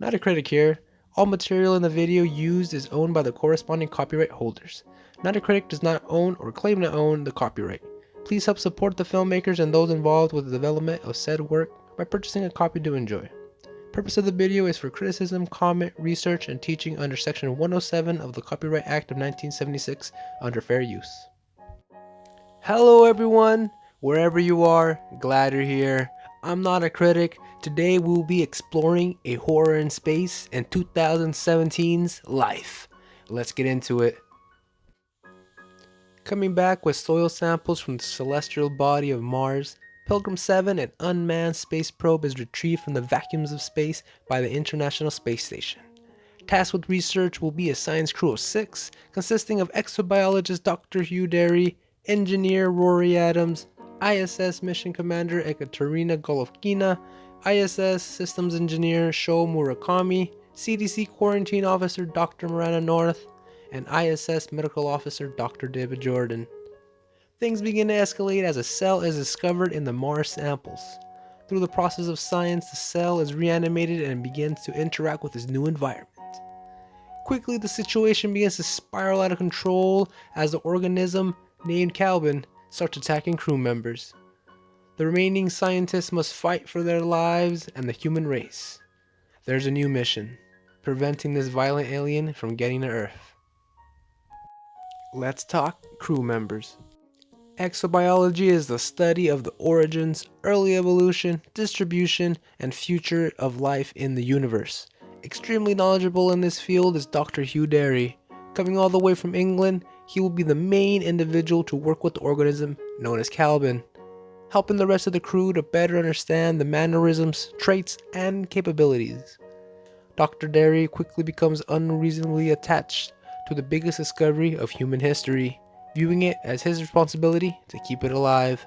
Not-A-Critic here. All material in the video used is owned by the corresponding copyright holders. Not-A-Critic does not own or claim to own the copyright. Please help support the filmmakers and those involved with the development of said work by purchasing a copy to enjoy. Purpose of the video is for criticism, comment, research, and teaching under Section 107 of the Copyright Act of 1976 under fair use. Hello everyone, wherever you are, glad you're here. I'm Not-A-Critic. Today we'll be exploring a horror in space and 2017's life. Let's get into it. Coming back with soil samples from the celestial body of Mars, Pilgrim 7, an unmanned space probe, is retrieved from the vacuums of space by the International Space Station. Tasked with research will be a science crew of 6, consisting of exobiologist Dr. Hugh Derry, engineer Rory Adams, I.S.S. mission commander Ekaterina Golovkina, I.S.S. systems engineer Sho Murakami, CDC quarantine officer Dr. Miranda North, and I.S.S. medical officer Dr. David Jordan. Things begin to escalate as a cell is discovered in the Mars samples. Through the process of science, the cell is reanimated and begins to interact with its new environment. Quickly, the situation begins to spiral out of control as the organism, named Calvin, starts attacking crew members. The remaining scientists must fight for their lives and the human race. There's a new mission, preventing this violent alien from getting to Earth. Let's talk crew members. Exobiology is the study of the origins, early evolution, distribution, and future of life in the universe. Extremely knowledgeable in this field is Dr. Hugh Derry. Coming all the way from England, he will be the main individual to work with the organism known as Calvin, helping the rest of the crew to better understand the mannerisms, traits, and capabilities. Dr. Derry quickly becomes unreasonably attached to the biggest discovery of human history, viewing it as his responsibility to keep it alive.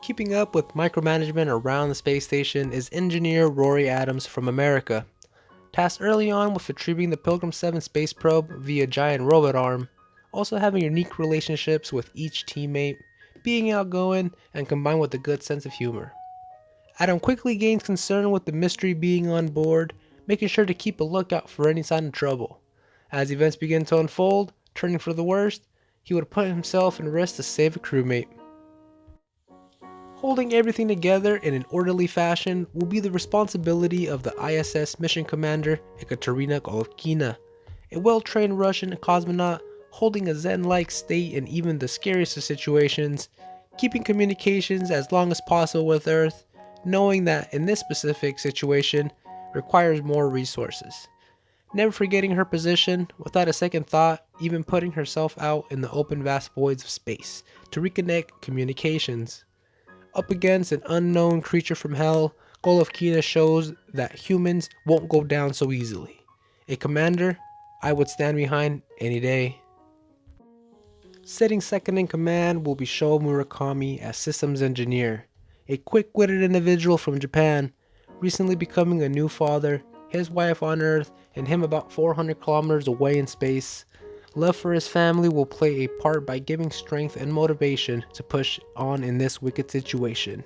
Keeping up with micromanagement around the space station is engineer Rory Adams from America. Tasked early on with retrieving the Pilgrim 7 space probe via giant robot arm, also having unique relationships with each teammate, being outgoing, and combined with a good sense of humor. Adam quickly gains concern with the mystery being on board, making sure to keep a lookout for any sign of trouble. As events begin to unfold, turning for the worst, he would put himself in risk to save a crewmate. Holding everything together in an orderly fashion will be the responsibility of the I.S.S. mission commander Ekaterina Golovkina, a well-trained Russian cosmonaut holding a zen-like state in even the scariest of situations, keeping communications as long as possible with Earth, knowing that in this specific situation requires more resources. Never forgetting her position, without a second thought, even putting herself out in the open vast voids of space to reconnect communications. Up against an unknown creature from hell, Golovkina shows that humans won't go down so easily. A commander I would stand behind any day. Sitting second in command will be Sho Murakami as systems engineer, a quick-witted individual from Japan, recently becoming a new father, his wife on Earth, and him about 400 kilometers away in space. Love for his family will play a part by giving strength and motivation to push on in this wicked situation.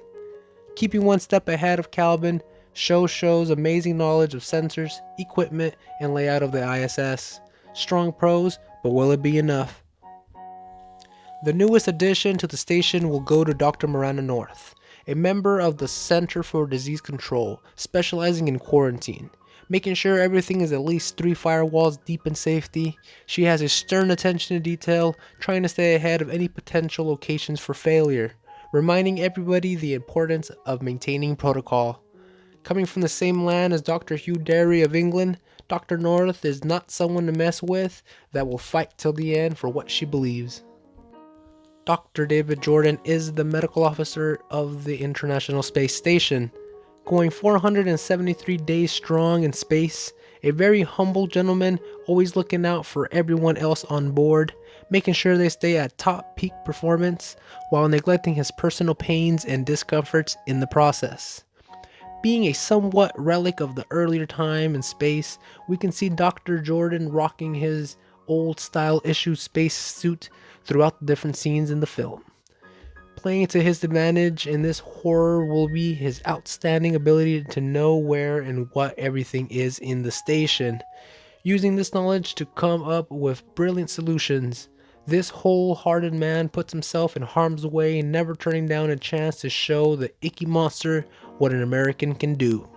Keeping one step ahead of Calvin, Sho shows amazing knowledge of sensors, equipment, and layout of the ISS. Strong pros, but will it be enough? The newest addition to the station will go to Dr. Miranda North, a member of the Center for Disease Control, specializing in quarantine. Making sure everything is at least 3 firewalls deep in safety. She has a stern attention to detail, trying to stay ahead of any potential locations for failure, reminding everybody the importance of maintaining protocol. Coming from the same land as Dr. Hugh Derry of England, Dr. North is not someone to mess with, that will fight till the end for what she believes. Dr. David Jordan is the medical officer of the International Space Station. Going 473 days strong in space, a very humble gentleman, always looking out for everyone else on board, making sure they stay at top peak performance while neglecting his personal pains and discomforts in the process. Being a somewhat relic of the earlier time in space, we can see Dr. Jordan rocking his old style issue space suit throughout the different scenes in the film. Playing to his advantage in this horror will be his outstanding ability to know where and what everything is in the station, using this knowledge to come up with brilliant solutions. This wholehearted man puts himself in harm's way, never turning down a chance to show the icky monster what an American can do.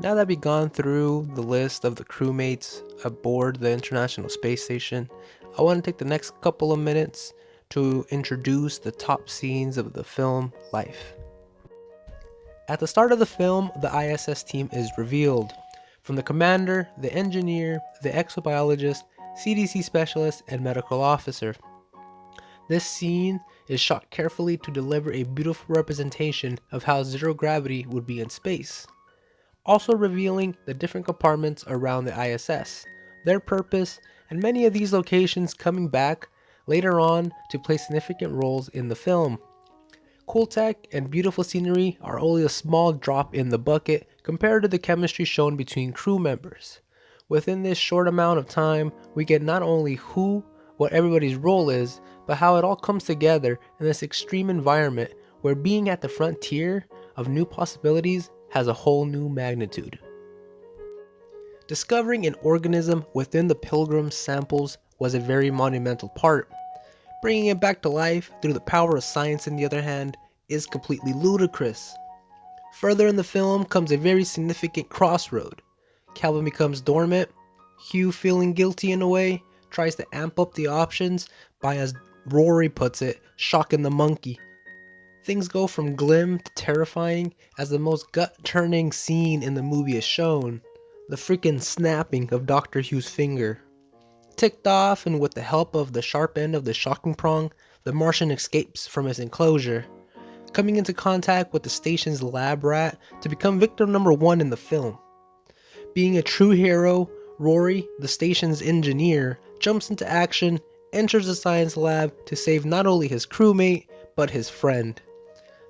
Now that we've gone through the list of the crewmates aboard the International Space Station, I want to take the next couple of minutes to introduce the top scenes of the film Life. At the start of the film, the ISS team is revealed. From the commander, the engineer, the exobiologist, CDC specialist, and medical officer. This scene is shot carefully to deliver a beautiful representation of how zero gravity would be in space. Also revealing the different compartments around the ISS, their purpose, and many of these locations coming back later on to play significant roles in the film. Cool tech and beautiful scenery are only a small drop in the bucket compared to the chemistry shown between crew members. Within this short amount of time, we get not only what everybody's role is, but how it all comes together in this extreme environment where being at the frontier of new possibilities has a whole new magnitude. Discovering an organism within the Pilgrim's samples was a very monumental part. Bringing it back to life through the power of science, on the other hand, is completely ludicrous. Further in the film comes a very significant crossroad. Calvin becomes dormant. Hugh, feeling guilty in a way, tries to amp up the options by, as Rory puts it, shocking the monkey. Things go from glim to terrifying as the most gut-turning scene in the movie is shown. The freaking snapping of Dr. Hugh's finger. Ticked off, and with the help of the sharp end of the shocking prong, the Martian escapes from his enclosure, coming into contact with the station's lab rat to become victim number 1 in the film. Being a true hero, Rory, the station's engineer, jumps into action, enters the science lab to save not only his crewmate, but his friend.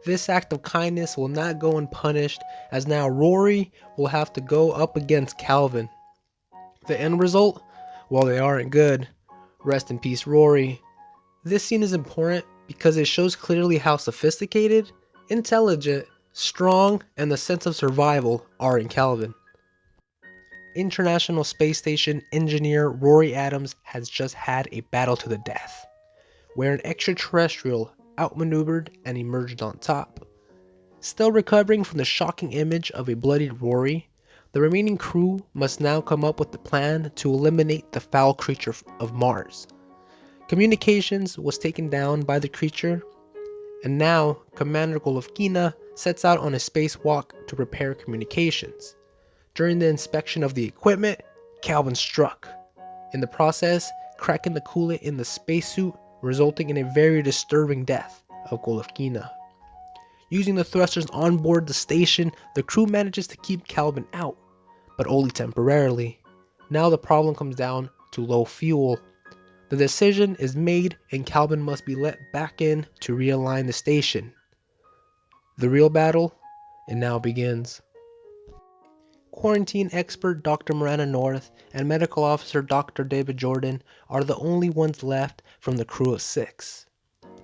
This act of kindness will not go unpunished, as now Rory will have to go up against Calvin. The end result? Well, they aren't good. Rest in peace, Rory. This scene is important because it shows clearly how sophisticated, intelligent, strong, and the sense of survival are in Calvin. International Space Station engineer Rory Adams has just had a battle to the death, where an extraterrestrial outmaneuvered and emerged on top. Still recovering from the shocking image of a bloodied Rory, the remaining crew must now come up with the plan to eliminate the foul creature of Mars. Communications was taken down by the creature, and now Commander Dihovichnaya sets out on a spacewalk to repair communications. During the inspection of the equipment, Calvin struck, in the process cracking the coolant in the spacesuit, resulting in a very disturbing death of Dihovichnaya. Using the thrusters on board the station, the crew manages to keep Calvin out, but only temporarily. Now the problem comes down to low fuel. The decision is made and Calvin must be let back in to realign the station. The real battle, it now begins. Quarantine expert Dr. Miranda North and medical officer Dr. David Jordan are the only ones left from the crew of 6.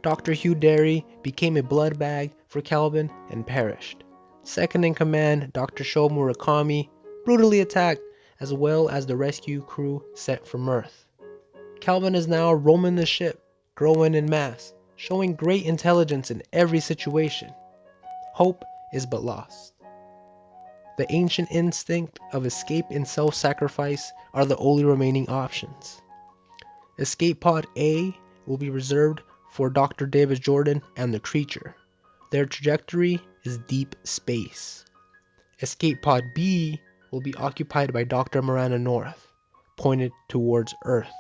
Dr. Hugh Derry became a blood bag for Calvin and perished. Second in command, Dr. Sho Murakami, brutally attacked, as well as the rescue crew sent from Earth. Calvin is now roaming the ship, growing in mass, showing great intelligence in every situation. Hope is but lost. The ancient instinct of escape and self-sacrifice are the only remaining options. Escape Pod A will be reserved for Dr. David Jordan and the creature. Their trajectory is deep space. Escape Pod B will be occupied by Dr. Miranda North, pointed towards Earth.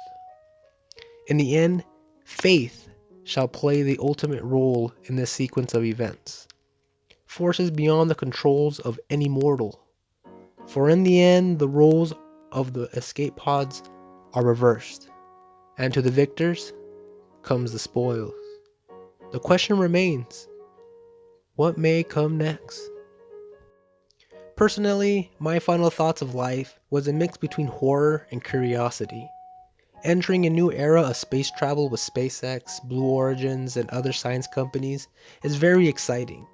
In the end, faith shall play the ultimate role in this sequence of events. Forces beyond the controls of any mortal. For in the end, the roles of the escape pods are reversed, and to the victors comes the spoils. The question remains, what may come next? Personally, my final thoughts of Life was a mix between horror and curiosity. Entering a new era of space travel with SpaceX, Blue Origins, and other science companies is very exciting.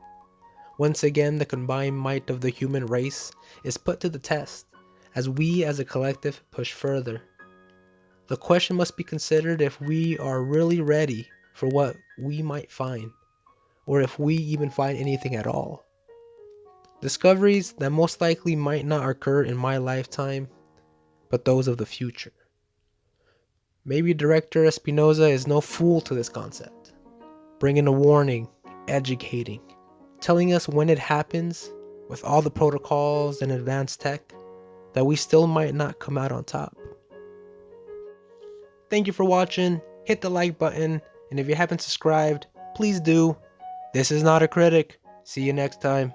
Once again, the combined might of the human race is put to the test as we as a collective push further. The question must be considered if we are really ready for what we might find, or if we even find anything at all. Discoveries that most likely might not occur in my lifetime, but those of the future. Maybe director Espinosa is no fool to this concept, bringing a warning, educating, telling us when it happens, with all the protocols and advanced tech, that we still might not come out on top. Thank you for watching, hit the like button, and if you haven't subscribed, please do. This is Not a Critic. See you next time.